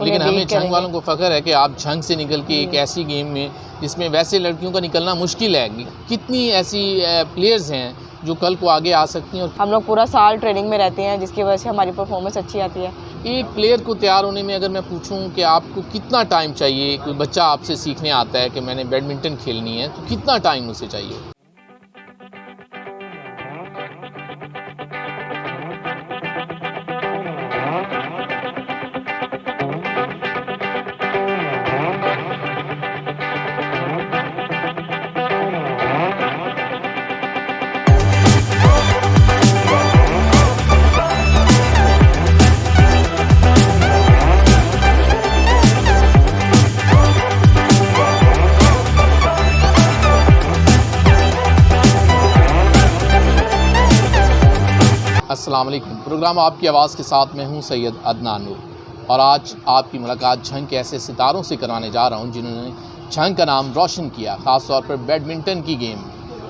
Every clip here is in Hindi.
लेकिन हमें झंग वालों को फ़ख्र है कि आप झंग से निकल के एक ऐसी गेम में जिसमें वैसे लड़कियों का निकलना मुश्किल है, कितनी ऐसी प्लेयर्स हैं जो कल को आगे आ सकती हैं। हम लोग पूरा साल ट्रेनिंग में रहते हैं जिसकी वजह से हमारी परफॉर्मेंस अच्छी आती है। एक प्लेयर को तैयार होने में अगर मैं पूछूं कि आपको कितना टाइम चाहिए, कोई बच्चा आपसे सीखने आता है कि मैंने बैडमिंटन खेलनी है, तो कितना टाइम उसे चाहिए? अस्सलाम वालेकुम। प्रोग्राम आपकी आवाज़ के साथ मैं हूं सैयद अदनान नूर और आज आपकी मुलाकात झंग के ऐसे सितारों से करवाने जा रहा हूं जिन्होंने झंग का नाम रोशन किया, ख़ास तौर पर बैडमिंटन की गेम।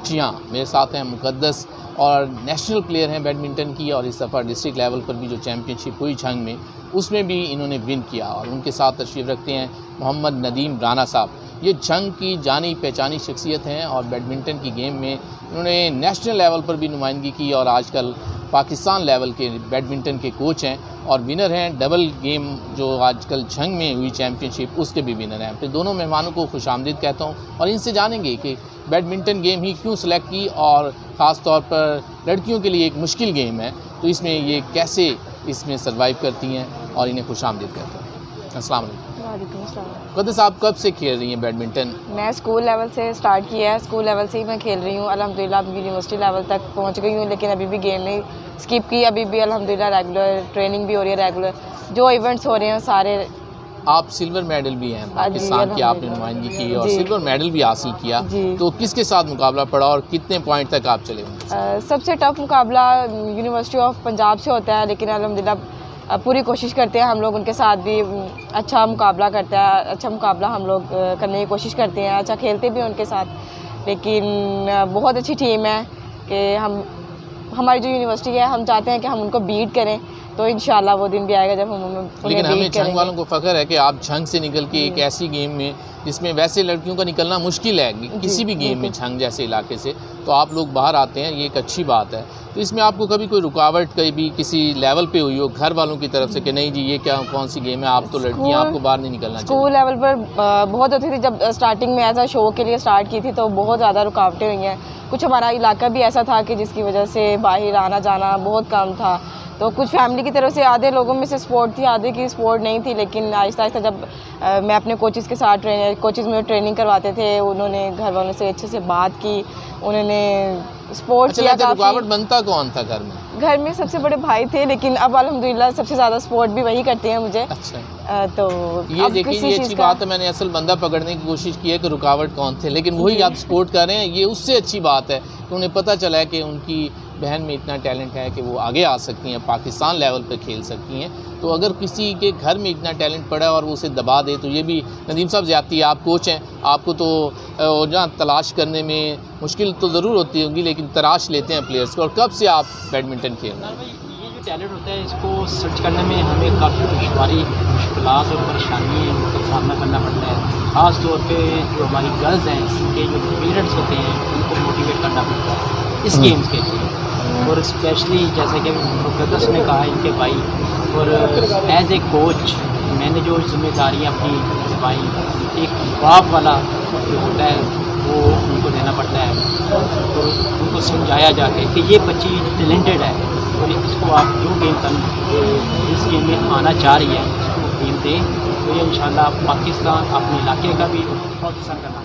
जी हाँ, मेरे साथ हैं मुक़द्दस और नेशनल प्लेयर हैं बैडमिंटन की, और इस दफ़ा डिस्ट्रिक्ट लेवल पर भी जो चैम्पियनशिप हुई झंग में उसमें भी इन्होंने विन किया। और उनके साथ तशरीफ़ रखते हैं मोहम्मद नदीम राना साहब। ये झंग की जानी पहचानी शख्सियत हैं और बैडमिंटन की गेम में इन्होंने नेशनल लेवल पर भी नुमाइंदगी की और आजकल पाकिस्तान लेवल के बैडमिंटन के कोच हैं और विनर हैं डबल गेम जो आजकल झंग में हुई चैम्पियनशिप उसके भी विनर हैं। फिर दोनों मेहमानों को खुशामदीद कहता हूँ और इनसे जानेंगे कि बैडमिंटन गेम ही क्यों सेलेक्ट की और ख़ास तौर पर लड़कियों के लिए एक मुश्किल गेम है, तो इसमें ये कैसे इसमें सर्वाइव करती हैं और इन्हें खुशामदीद कहता हूँ। अस्सलाम वालेकुम। मुक़द्दस, आप कब से खेल रही हैं बैडमिंटन? मैं स्कूल लेवल से स्टार्ट किया है, स्कूल लेवल से ही मैं खेल रही हूँ। अल्हम्दुलिल्लाह अब यूनिवर्सिटी लेवल तक पहुँच गई हूँ, लेकिन अभी भी गेम नहीं स्किप की। अभी भी अल्हम्दुलिल्लाह रेगुलर ट्रेनिंग भी हो रही है, रेगुलर जो इवेंट्स हो रहे हैं सारे। आप सिल्वर मेडल भी हैं, पाकिस्तान की आपने नुमाइंदगी की और सिल्वर मेडल भी हासिल किया, तो किसके साथ मुकाबला पड़ा और कितने पॉइंट तक आप चले होंगे? सबसे टफ मुकाबला यूनिवर्सिटी ऑफ पंजाब से होता है, लेकिन अल्हम्दुलिल्लाह पूरी कोशिश करते हैं हम लोग उनके साथ भी अच्छा मुकाबला करते हैं। अच्छा मुकाबला हम लोग करने की कोशिश करते हैं, अच्छा खेलते भी हैं उनके साथ। लेकिन बहुत अच्छी टीम है कि हमारी जो यूनिवर्सिटी है, हम चाहते हैं कि हम उनको बीट करें, तो इंशाल्लाह वो दिन भी आएगा जब हम उन्हें लेकिन हमें झंग वालों को फ़ख्र है कि आप झंग से निकल के एक ऐसी गेम में जिसमें वैसे लड़कियों का निकलना मुश्किल है किसी भी गेम में, झंग जैसे इलाके से, तो आप लोग बाहर आते हैं, ये एक अच्छी बात है। तो इसमें आपको कभी कोई रुकावट कभी किसी लेवल पे हुई हो घर वालों की तरफ से कि नहीं जी ये क्या कौन सी गेम है, आप तो लड़की हैं, आपको बाहर नहीं निकलना चाहिए? स्कूल लेवल पर बहुत होती थी। जब स्टार्टिंग में एज अ शो के लिए स्टार्ट की थी तो बहुत ज़्यादा रुकावटें हुई हैं। कुछ हमारा इलाका भी ऐसा था कि जिसकी वजह से बाहर आना जाना बहुत कम था, तो कुछ फैमिली की तरफ से आधे लोगों में से सपोर्ट थी, आधे की सपोर्ट नहीं थी। लेकिन आहिस्ता आहिस्ता जब मैं अपने कोचेज़ के साथ कोचेज़ में ट्रेनिंग करवाते थे, उन्होंने घर वालों से अच्छे से बात की, उन्होंने सपोर्ट किया। रुकावट बनता कौन था घर में? घर में सबसे बड़े भाई थे, लेकिन अब अल्हम्दुलिल्लाह सबसे ज़्यादा सपोर्ट भी वही करते हैं मुझे। अच्छा। तो ये देखिए ये अच्छी बात है, मैंने असल बंदा पकड़ने की कोशिश की है कि रुकावट कौन थे, लेकिन वही आप सपोर्ट कर रहे हैं, ये उससे अच्छी बात है कि उन्हें पता चला है कि उनकी बहन में इतना टैलेंट है कि वो आगे आ सकती हैं, पाकिस्तान लेवल पे खेल सकती हैं। तो अगर किसी के घर में इतना टैलेंट पड़ा है और वो उसे दबा दे तो ये भी नदीम साहब ज़्यादती है। आप कोच हैं, आपको तो जहाँ तलाश करने में मुश्किल तो ज़रूर होती होगी, लेकिन तलाश लेते हैं प्लेयर्स को। और कब से आप बैडमिंटन खेल रहे हैं? ये जो टैलेंट होता है इसको सर्च करने में हमें काफ़ी मुश्किलात और परेशानी का सामना करना पड़ता है। ख़ास तौर पे जो हमारी गर्ल्स हैं उनके जो पेरेंट्स होते हैं उनको मोटिवेट करना पड़ता है इस गेम्स के लिए। और स्पेशली जैसा कि मुक़द्दस ने कहा इनके भाई, और एज ए कोच मैंने जो जिम्मेदारियाँ अपनी निभाई, एक बाप वाला जो होता है वो उनको देना पड़ता है, तो उनको समझाया जाके कि ये बच्ची टैलेंटेड है और इसको आप जो गेम इस गेम में आना चाह रही है उसको गेम दें, तो ये इंशाल्लाह पाकिस्तान अपने इलाके का भी बहुत हिस्सा करना।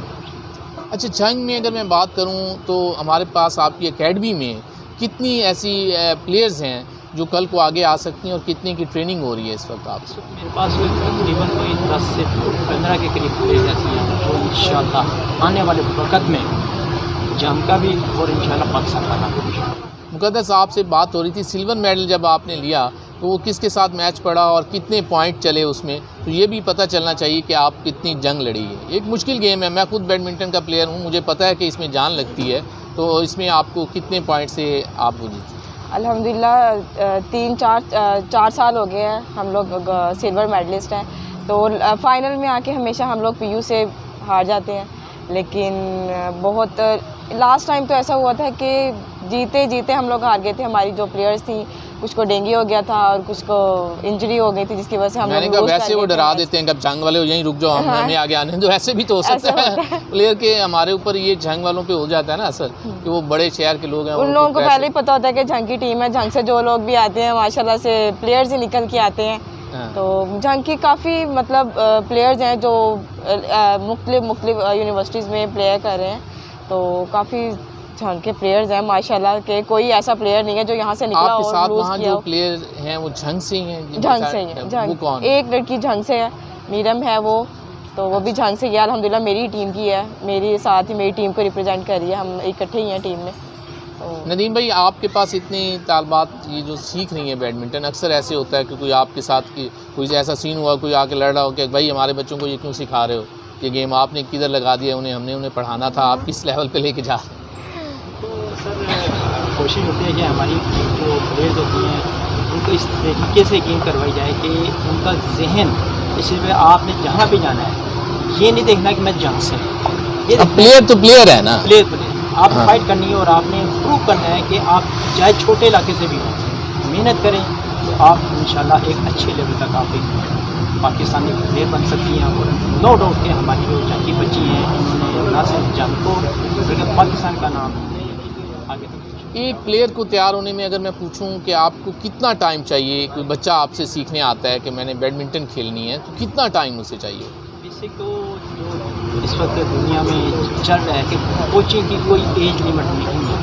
अच्छा, झंग में अगर मैं बात करूं तो हमारे पास आपकी एकेडमी में कितनी ऐसी प्लेयर्स हैं जो कल को आगे आ सकती हैं और कितनी की ट्रेनिंग हो रही है इस वक्त आपसे? मेरे पास तकरीबन कोई 10 से 15 के करीब प्लेयर्स ऐसी हैं जो इंशाल्लाह आने वाले वक्त में जंग का भी और इंशाल्लाह पाकिस्तान का नाम। मुक़द्दस, आपसे बात हो रही थी सिल्वर मेडल जब आपने लिया तो वो किसके साथ मैच पड़ा और कितने पॉइंट चले उसमें, तो ये भी पता चलना चाहिए कि आप कितनी जंग लड़ी है। एक मुश्किल गेम है, मैं खुद बैडमिंटन का प्लेयर हूँ, मुझे पता है कि इसमें जान लगती है, तो इसमें आपको कितने पॉइंट से आप वो जीती? अल्हम्दुलिल्लाह 3-4 साल हो गए हैं हम लोग सिल्वर मेडलिस्ट हैं। तो फाइनल में आके हमेशा हम लोग पीयू से हार जाते हैं, लेकिन बहुत लास्ट टाइम तो ऐसा हुआ था कि जीते जीते हम लोग हार गए थे। हमारी जो प्लेयर्स थी कुछ को डेंगू हो गया था और कुछ को इंजरी हो गई थी, जिसकी वजह से हम मैंने कहा वैसे वो डरा देते हैं, कब जंग वाले हो यहीं रुक जाओ, हमें आगे आने दो, ऐसे भी तो हो सकता है प्लेयर के हमारे ऊपर ये जंग वालों पे हो जाता है ना असर, कि वो बड़े शहर के लोग हैं, उन लोगों को पहले ही पता होता है कि जंग की टीम है, जंग से जो लोग भी आते हैं माशाल्लाह से प्लेयर्स ही निकल के आते हैं। तो जंग की काफ़ी मतलब प्लेयर्स हैं जो मुख्तलिफ यूनिवर्सिटीज़ में प्ले कर रहे हैं, तो काफ़ी जंग के प्लेयर्स हैं माशाल्लाह के, कोई ऐसा प्लेयर नहीं है जो यहाँ से निकला आपके और साथ लूज़ वहाँ किया जो हो। प्लेयर हैं वो झंग से ही हैं? झंग से ही है, वो झंग। कौन? एक लड़की झंग से है, मीरम है वो, तो वो भी झंग से ही है। अल्हम्दुलिल्लाह मेरी टीम की है, मेरी साथ ही मेरी टीम को रिप्रेजेंट कर रही है, हम इकट्ठे ही हैं टीम में। तो नदीम भाई, आपके पास इतनी तालबात ये जो सीख रही हैं बैडमिंटन, अक्सर ऐसे होता है कि कोई आपके साथ की कोई ऐसा सीन हुआ, कोई आके लड़ रहा हो कि भाई हमारे बच्चों को ये क्यों सिखा रहे हो, ये गेम आपने किधर लगा दिया, उन्हें पढ़ाना था, आप किस लेवल पे लेके जा रहे हैं? तो सर कोशिश होती है कि हमारी जो प्लेयर्स होती हैं उनको इस तरीके से गेम करवाई जाए कि उनका जहन, इसलिए आपने जहाँ भी जाना है ये नहीं देखना कि मैं जहाँ से, ये प्लेयर तो प्लेयर है ना, प्लेयर आप हाँ। फाइट करनी है और आपने प्रूव करना है कि आप चाहे छोटे इलाके से भी हों, मेहनत करें तो आप इंशाल्लाह एक अच्छे लेवल तक आप एक पाकिस्तानी प्लेयर बन सकती हैं। और नो डाउट कि हमारी जो जंगी बच्ची हैं इन्होंने ना सिर्फ जंग को बल्कि पाकिस्तान का नाम आगे तक। एक प्लेयर को तैयार होने में अगर मैं पूछूं कि आपको कितना टाइम चाहिए, कोई बच्चा आपसे सीखने आता है कि मैंने बैडमिंटन खेलनी है, तो कितना टाइम उसे चाहिए? बेसिक तो जो इस वक्त दुनिया में चल रहा है कि कोचिंग की कोई एज लिमिट नहीं है,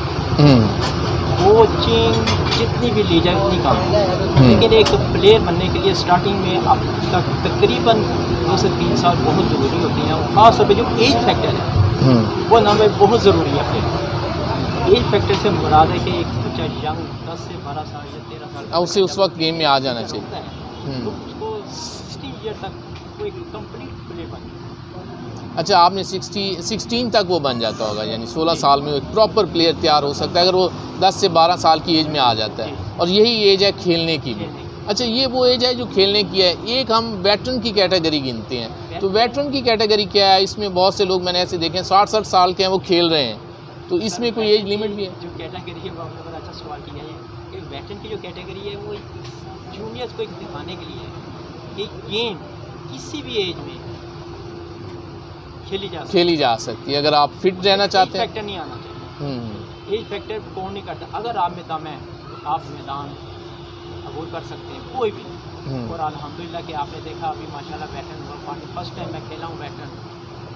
कोचिंग जितनी भी ली जाए उतनी कम है, लेकिन एक प्लेयर बनने के लिए स्टार्टिंग में अब तक तकरीबन 2 से 3 साल बहुत ज़रूरी होती हैं। ख़ास तौर पे जो एज फैक्टर है वो नाम है बहुत ज़रूरी है। फिर एज फैक्टर से मुराद है कि एक बच्चा यंग 10 से 12 साल या 13 साल उसे उस वक्त गेम में आ जाना चाहिए, तो उसको 60 ईयर तक वो एक कंप्लीट प्लेयर बन। अच्छा, आपने 16 तक वो बन जाता होगा, यानी 16 साल में एक प्रॉपर प्लेयर तैयार हो सकता है अगर वो 10 से 12 साल की एज में आ जाता है, और यही एज है खेलने की भी। अच्छा, ये वो एज है जो खेलने की है। एक हम वेटरन की कैटेगरी गिनते हैं, तो वेटरन की कैटेगरी क्या है? इसमें बहुत से लोग मैंने ऐसे देखे हैं 60-60 साल के हैं, वो खेल रहे हैं, तो इसमें कोई एज लिमिट भी है? जो कैटेगरी है वो आपने बड़ा अच्छा सवाल किया है कि वेटरन की जो कैटेगरी है वो जूनियर्स को एक दिखाने के लिए है कि गेम किसी भी एज में खेली जा सकती है अगर आप फिट रहना चाहते हैं। एज फैक्टर नहीं आना चाहिए, एज फैक्टर कौन नहीं करता। अगर आप में दम है तो आप मैदान अबूर कर सकते हैं कोई भी। और अल्हम्दुलिल्लाह कि आपने देखा अभी माशाल्लाह वेटरन हुआ, फर्स्ट टाइम मैं खेला हूँ वेटरन,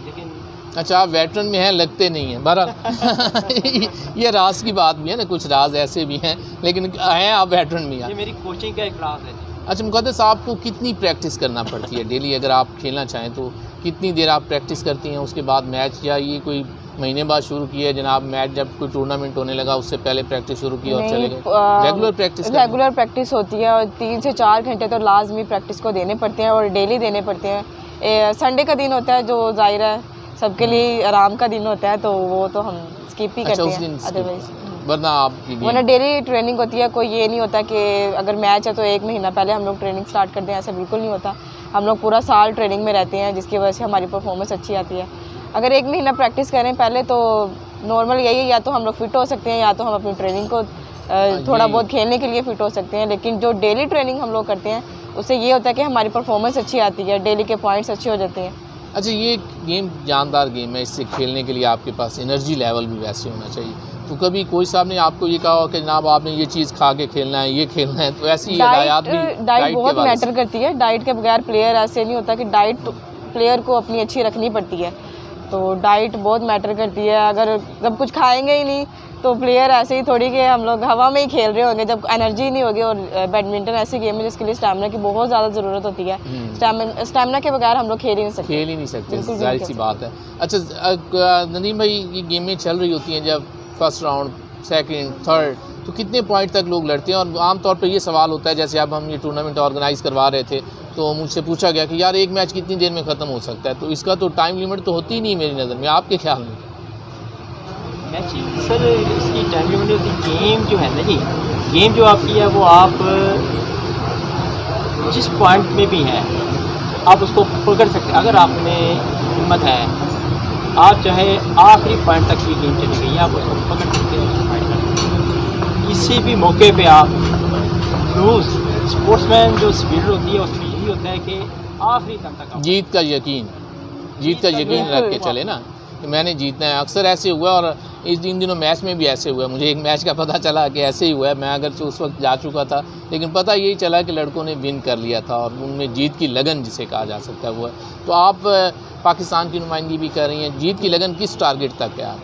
लेकिन अच्छा, आप वेटरन में हैं, लगते नहीं हैं बहरहाल ये राज की बात भी है ना, कुछ राज ऐसे भी हैं, लेकिन हैं आप वेटरन में। ये मेरी कोचिंग का एक राज है। अच्छा मुक़द्दस, आपको कितनी प्रैक्टिस करना पड़ती है डेली? अगर आप खेलना चाहें तो कितनी देर आप प्रैक्टिस करती हैं? उसके बाद मैच, या ये कोई महीने बाद शुरू की है जनाब मैच, जब कोई टूर्नामेंट होने लगा उससे पहले प्रैक्टिस शुरू की और चले गए? रेगुलर प्रैक्टिस होती है और 3 से 4 घंटे तो लाजमी प्रैक्टिस को देने पड़ते हैं और डेली देने पड़ते हैं। संडे का दिन होता है जो ज़ाहिर है सबके लिए आराम का दिन होता है, तो वो तो हम स्किप ही करते हैं, अदरवाइज वरना डेली ट्रेनिंग होती है। कोई ये नहीं होता कि अगर मैच है तो 1 महीना पहले हम लोग ट्रेनिंग स्टार्ट कर दें, ऐसा बिल्कुल नहीं होता। हम लोग पूरा साल ट्रेनिंग में रहते हैं, जिसकी वजह से हमारी परफॉर्मेंस अच्छी आती है। अगर 1 महीना प्रैक्टिस करें पहले तो नॉर्मल यही है, या तो हम लोग फिट हो सकते हैं या तो हम अपनी ट्रेनिंग को थोड़ा बहुत खेलने के लिए फिट हो सकते हैं। लेकिन जो डेली ट्रेनिंग हम लोग करते हैं उससे ये होता है कि हमारी परफॉर्मेंस अच्छी आती है, डेली के पॉइंट्स अच्छे हो जाते हैं। अच्छा, ये गेम जानदार गेम है, इससे खेलने के लिए आपके पास एनर्जी लेवल भी वैसे होना चाहिए। तो कभी कोई साहब ने आपको ये कहा हो कि जनाब आपने ये चीज़ खा के खेलना है, ये खेलना है, तो ऐसी हिदायत भी डाइट बहुत मैटर करती है। डाइट के बगैर प्लेयर ऐसे नहीं होता कि डाइट प्लेयर को अपनी अच्छी रखनी पड़ती है, तो डाइट बहुत मैटर करती है। अगर जब कुछ खाएंगे ही नहीं तो प्लेयर ऐसे ही थोड़ी कि हम लोग हवा में ही खेल रहे होंगे, जब एनर्जी नहीं होगी। और बैडमिंटन ऐसी गेम है जिसके लिए स्टैमिना की बहुत ज़्यादा ज़रूरत होती है। स्टैमिना के बगैर हम लोग खेल ही नहीं सकते, जाहिर सी बात है। अच्छा नदीम भाई, ये गेमें चल रही होती हैं जब फर्स्ट राउंड, सेकंड, थर्ड, तो कितने पॉइंट तक लोग लड़ते हैं? और आमतौर पर ये सवाल होता है, जैसे अब हम ये टूर्नामेंट ऑर्गेनाइज़ करवा रहे थे तो मुझसे पूछा गया कि यार एक मैच कितनी देर में ख़त्म हो सकता है? तो इसका तो टाइम लिमिट तो होती ही नहीं मेरी नज़र में, आपके ख्याल में? मैच सर इसकी टाइम लिमिट होती। गेम जो है ना जी, गेम जो आपकी है वो आप जिस पॉइंट में भी हैं आप उसको पकड़ सकते हैं। अगर आप में हिम्मत है, आप चाहे आखिरी पॉइंट तक की गेम चली गई, आप उसको पकड़ सकते हैं, फाइट कर सकते हैं। किसी भी मौके पे आप लूज़, स्पोर्ट्समैन जो स्पिरिट होती है उसमें यही होता है कि आखिरी दम तक आप जीत का यकीन रख के चले ना कि मैंने जीतना है। अक्सर ऐसे हुआ और इन दिनों मैच में भी ऐसे हुआ। मुझे एक मैच का पता चला कि ऐसे ही हुआ है। मैं अगर उस वक्त जा चुका था, लेकिन पता यही चला कि लड़कों ने विन कर लिया था और उनमें जीत की लगन जिसे कहा जा सकता है वो है। तो आप पाकिस्तान की नुमाइंदगी भी कर रही हैं, जीत की लगन किस टारगेट तक है आप?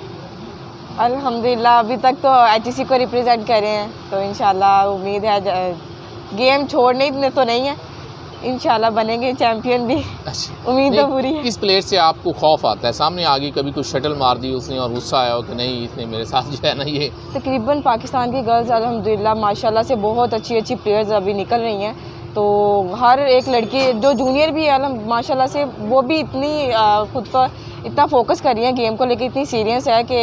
अल्हम्दुलिल्लाह अभी तक तो एचईसी को रिप्रेजेंट कर रहे हैं, तो इंशाल्लाह उम्मीद है गेम छोड़ने तो नहीं है, इंशाल्लाह बनेंगे चैम्पियन भी। अच्छा, उम्मीद तो पूरी है। किस प्लेयर से आपको खौफ आता है? सामने आगे कभी कुछ शटल मार दी उसने और गुस्सा आया हो कि नहीं इसने मेरे साथ जो है ना ये। तकरीबन पाकिस्तान की गर्ल्स अल्हम्दुलिल्लाह माशाल्लाह से बहुत अच्छी प्लेयर्स अभी निकल रही हैं। तो हर एक लड़की जो जूनियर भी है माशाल्लाह से वो भी इतनी खुद पर इतना फोकस कर रही है गेम को लेकर, इतनी सीरियस है कि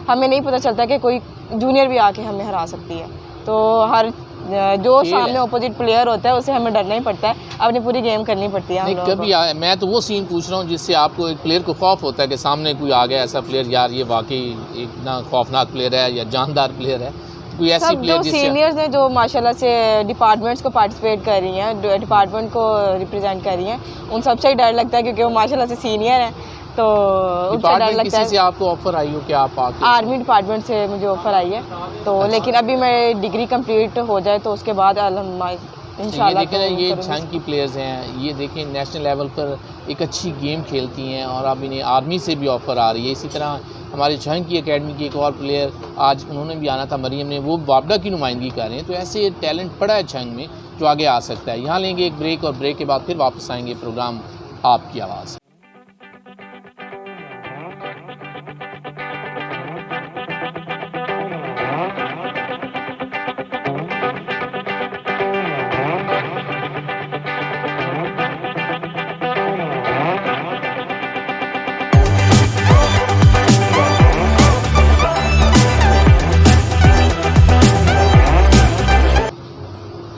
हमें नहीं पता चलता कि कोई जूनियर भी आके हमें हरा सकती है। तो हर जो सामने अपोजिट प्लेयर होता है उसे हमें डरना ही पड़ता है, अपनी पूरी गेम करनी पड़ती है। नहीं कभी मैं तो वो सीन पूछ रहा हूँ जिससे आपको एक प्लेयर को खौफ होता है कि सामने कोई आ गया ऐसा प्लेयर, यार ये वाकई एक ना खौफनाक प्लेयर है या जानदार प्लेयर है, कोई ऐसी प्लेयर जो सीनियर्स हैं जो माशाल्लाह से डिपार्टमेंट्स को पार्टिसिपेट कर रही हैं, डिपार्टमेंट को रिप्रेजेंट कर रही हैं, उन सबसे ही डर लगता है क्योंकि वो माशाल्लाह से सीनियर हैं। तो उनसे डर लगता है। किसी से आपको ऑफर आई हो कि आप आके? आर्मी डिपार्टमेंट से मुझे ऑफर आई है, तो अच्छा। लेकिन अभी मैं डिग्री कंप्लीट हो जाए तो उसके बाद इंशाल्लाह। ये देखें ये झंग की प्लेयर्स हैं, ये देखें नेशनल लेवल पर एक अच्छी गेम खेलती हैं और अब इन्हें आर्मी से भी ऑफ़र आ रही है। इसी तरह हमारी झंग की एकेडमी की एक और प्लेयर आज उन्होंने भी आना था, मरियम ने, वो बाबडा की नुमाइंदगी कर रहे हैं। तो ऐसे टैलेंट पड़ा है झंग में जो आगे आ सकता है। यहाँ लेंगे एक ब्रेक और ब्रेक के बाद फिर वापस आएंगे प्रोग्राम आपकी आवाज़।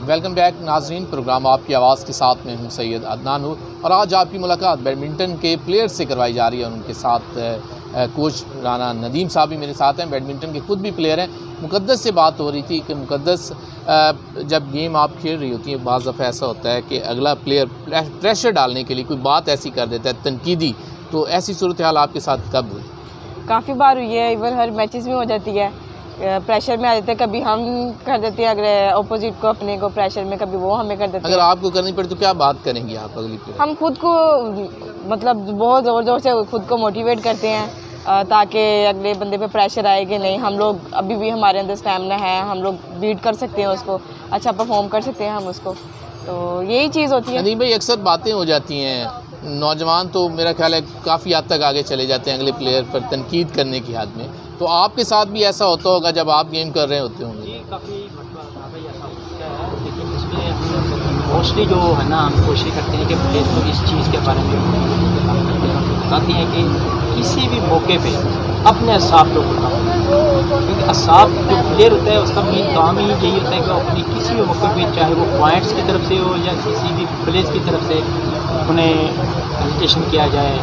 वेलकम बैक नाजरीन, प्रोग्राम आपकी आवाज़ के साथ में हूँ सैयद अदनान नूर और आज आपकी मुलाकात बैडमिंटन के प्लेयर से करवाई जा रही है और उनके साथ कोच राना नदीम साहब भी मेरे साथ हैं, बैडमिंटन के खुद भी प्लेयर हैं। मुक़द्दस से बात हो रही थी कि मुक़द्दस जब गेम आप खेल रही होती है बाज़ दफ़ा ऐसा होता है कि अगला प्लेयर प्रेशर डालने के लिए कोई बात ऐसी कर देता है तनकीदी, तो ऐसी सूरत हाल आपके साथ कब हुई? काफ़ी बार हुई है, इवन हर मैचेस में हो जाती है, प्रेशर में आ जाते हैं, कभी हम कर देते हैं अगर अपोजिट को अपने को प्रेशर में, कभी वो हमें कर देते हैं। अगर आपको करनी पड़े तो क्या बात करेंगी आप अगली प्लेयर? हम खुद को मतलब बहुत ज़ोर से खुद को मोटिवेट करते हैं ताकि अगले बंदे पे प्रेशर आए कि नहीं हम लोग अभी भी हमारे अंदर स्टैमिना है, हम लोग बीट कर सकते हैं उसको, अच्छा परफॉर्म कर सकते हैं हम उसको। तो यही चीज़ होती है। नहीं भाई, अक्सर बातें हो जाती हैं, नौजवान तो मेरा ख्याल है काफ़ी हद तक आगे चले जाते हैं अगले प्लेयर पर तनकीद करने की हद में। तो आपके साथ भी ऐसा होता होगा जब आप गेम कर रहे होते होंगे? ये काफ़ी मतलब ऐसा होता है, लेकिन इसमें मोस्टली जो है ना हम कोशिश करते हैं कि प्लेयर को इस चीज़ के बारे में बताते हैं कि किसी भी मौके पे अपने असाब को बताओ, क्योंकि असाब जो प्लेयर होता है उसका मेन काम ही यही होता है कि अपनी किसी भी मौके पे चाहे वो पॉइंट्स की तरफ से हो या किसी भी प्लेयर्स की तरफ से उन्हें हेजिटेशन किया जाए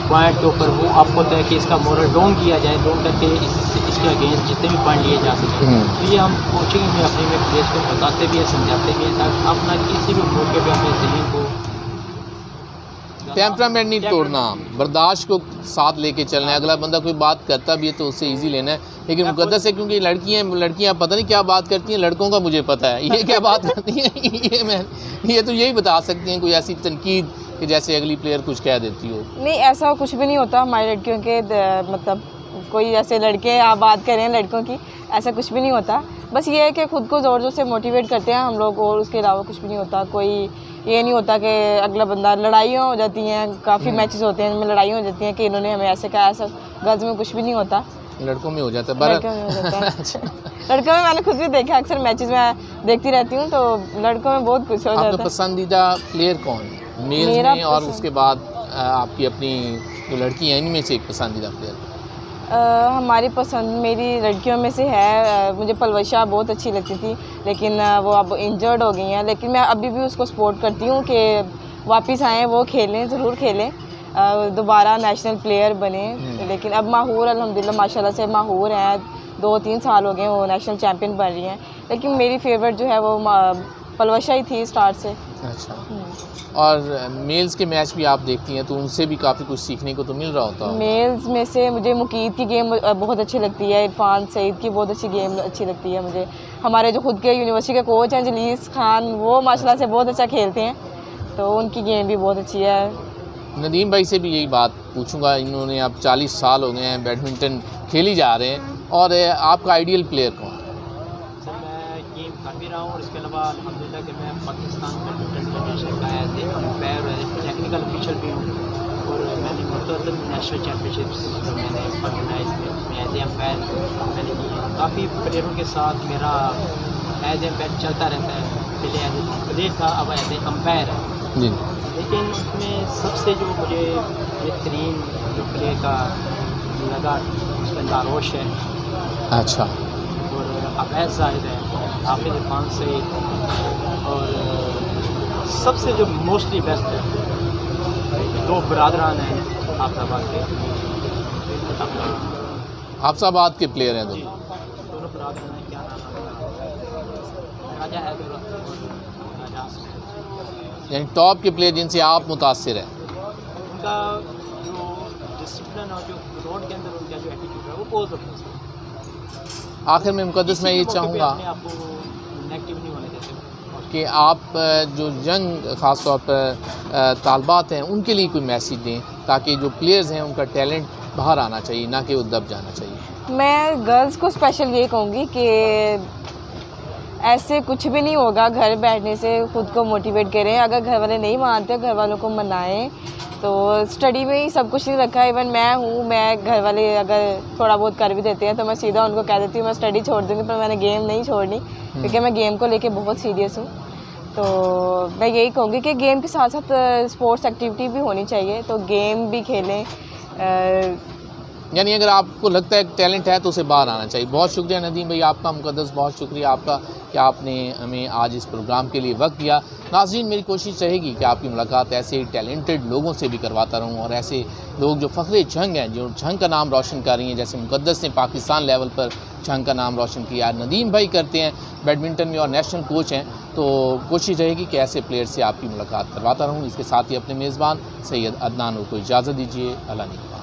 पॉइंट के ऊपर, वो आपको होता है कि इसका मोरल डाउन किया जाए, डाउन करके इसके अगेंस्ट जितने भी पॉइंट लिए जा सकें। तो ये हम कोचिंग में अपने में प्लेयर्स को बताते भी हैं, समझाते भी हैं ताकि अपना किसी भी मौके पे अपने जहन को टेम्परामेंट नहीं तोड़ना, बर्दाश्त को साथ लेके चलना है। अगला बंदा कोई बात करता भी है तो उससे इजी लेना है। लेकिन मुकद्दस है क्योंकि लड़कियां पता नहीं क्या बात करती हैं, लड़कों का मुझे पता है ये क्या बात करती हैं। ये तो यही बता सकती हैं कोई ऐसी तनकीद कि जैसे अगली प्लेयर कुछ कह देती हो। नहीं ऐसा कुछ भी नहीं होता हमारी लड़कियों के मतलब कोई ऐसे लड़के आप बात कर रहे हैं लड़कों की, ऐसा कुछ भी नहीं होता। बस ये है कि खुद को ज़ोर ज़ोर से मोटिवेट करते हैं हम लोग और उसके अलावा कुछ भी नहीं होता। कोई ये नहीं होता कि अगला बंदा, लड़ाइयाँ हो जाती हैं, काफ़ी मैचेस होते हैं जिनमें लड़ाइयाँ हो जाती हैं कि इन्होंने हमें ऐसे कहा, ऐसा गर्ल्स में कुछ भी नहीं होता, लड़कों में हो जाता है। लड़कों में हो जाता है। लड़कों में मैंने खुद भी देखा, अक्सर मैचेस में देखती रहती हूँ, तो लड़कों में बहुत कुछ हो जाता है। आपका पसंदीदा प्लेयर कौन है मेल्स में, और उसके बाद आपकी अपनी जो लड़की हैं इनमें से एक पसंदीदा प्लेयर? हमारी पसंद मेरी लड़कियों में से है, मुझे पलवशा बहुत अच्छी लगती थी लेकिन वो अब इंजर्ड हो गई हैं, लेकिन मैं अभी भी उसको सपोर्ट करती हूँ कि वापस आएँ, वो खेलें, ज़रूर खेलें, दोबारा नेशनल प्लेयर बने। लेकिन अब माहूर अल्हम्दुलिल्लाह माशाल्लाह से माहूर हैं, 2-3 साल हो गए वो नेशनल चैम्पियन बन रही हैं। लेकिन मेरी फेवरेट जो है वो पलवशा ही थी स्टार्ट से। अच्छा, और मेल्स के मैच भी आप देखती हैं तो उनसे भी काफ़ी कुछ सीखने को तो मिल रहा होता है। मेल्स में से मुझे मुकीद की गेम बहुत अच्छी लगती है, इरफान सईद की बहुत अच्छी गेम अच्छी लगती है मुझे। हमारे जो खुद के यूनिवर्सिटी के कोच हैं जलीस खान, वो माशाल्लाह से बहुत अच्छा खेलते हैं, तो उनकी गेम भी बहुत अच्छी है। नदीम भाई से भी यही बात पूछूंगा, इन्होंने अब 40 साल हो गए हैं बैडमिंटन खेली जा रहे हैं, और आपका आइडियल प्लेयर कौन है? सर मैं गेम कर भी रहा हूँ और इसके अलावा अल्हम्दुलिल्लाह कि मैं पाकिस्तान बैडमिंटन फेडरेशन का एज ए अंपायर और टेक्निकल ऑफिशियल भी हूँ, और मैंने मुतअद्दिद नेशनल चैम्पियनशिप्स जो मैंने ऑर्गेनाइज में एज ए अंपायर मैंने की है। काफ़ी प्लेयरों के साथ मेरा एज ए अंपायर चलता रहता है, पहले एज ए प्लेयर था, अब एज ए अंपायर है जी। लेकिन उसमें सबसे जो मुझे बेहतरीन जो प्ले का लगा उसमें दारोश है, अच्छा, और अवैध जाहिद है, हाफिज इरफान सईद, और सबसे जो मोस्टली बेस्ट है 2 बरादरान हैं हाफिजाबाद के, हाफिजाबाद के प्लेयर हैं जी दोनों। दोनों बरादरान हैं, क्या नाम है, राजा है राजा आसिफ। यानी टॉप के प्लेयर जिनसे आप मुतासिर हैं। उनका जो डिसिप्लिन और जो ग्राउंड के अंदर उनका जो एटीट्यूड है वो बहुत ज़बरदस्त है। आखिर में मुकद्दस मैं ये चाहूँगा अपने आप को नेगेटिव नहीं होने देते कि आप जो यंग ख़ास तौर पर तालबात हैं उनके लिए कोई मैसेज दें, ताकि जो प्लेयर्स हैं उनका टैलेंट बाहर आना चाहिए, ना कि वो दब जाना चाहिए। मैं गर्ल्स को स्पेशल ये कहूँगी कि ऐसे कुछ भी नहीं होगा, घर बैठने से खुद को मोटिवेट करें। अगर घर वाले नहीं मानते, घर वालों को मनाएं। तो स्टडी में ही सब कुछ नहीं रखा। इवन मैं हूँ, मैं घर वाले अगर थोड़ा बहुत कर भी देते हैं तो मैं सीधा उनको कह देती हूँ मैं स्टडी छोड़ दूँगी, पर मैंने गेम नहीं छोड़नी, क्योंकि मैं गेम को लेके बहुत सीरियस हूँ। तो मैं यही कहूँगी कि गेम के साथ साथ स्पोर्ट्स एक्टिविटी भी होनी चाहिए, तो गेम भी खेलें। यानी अगर आपको लगता है टैलेंट है तो उसे बाहर आना चाहिए। बहुत शुक्रिया नदीम भाई आपका, मुकद्दस बहुत शुक्रिया आपका कि आपने हमें आज इस प्रोग्राम के लिए वक्त दिया। नाज़रीन, मेरी कोशिश रहेगी कि आपकी मुलाकात ऐसे ही टैलेंटेड लोगों से भी करवाता रहूं, और ऐसे लोग जो फ़ख्रे जंग हैं, जो जंग का नाम रोशन कर रही हैं, जैसे मुकद्दस ने पाकिस्तान लेवल पर जंग का नाम रोशन किया, नदीम भाई करते हैं बैडमिंटन में और नेशनल कोच हैं, तो कोशिश रहेगी कि ऐसे प्लेयर से आपकी मुलाकात करवाता रहूँ। इसके साथ ही अपने मेज़बान सैयद अदनान को इजाज़त दीजिए। अल्लाह ने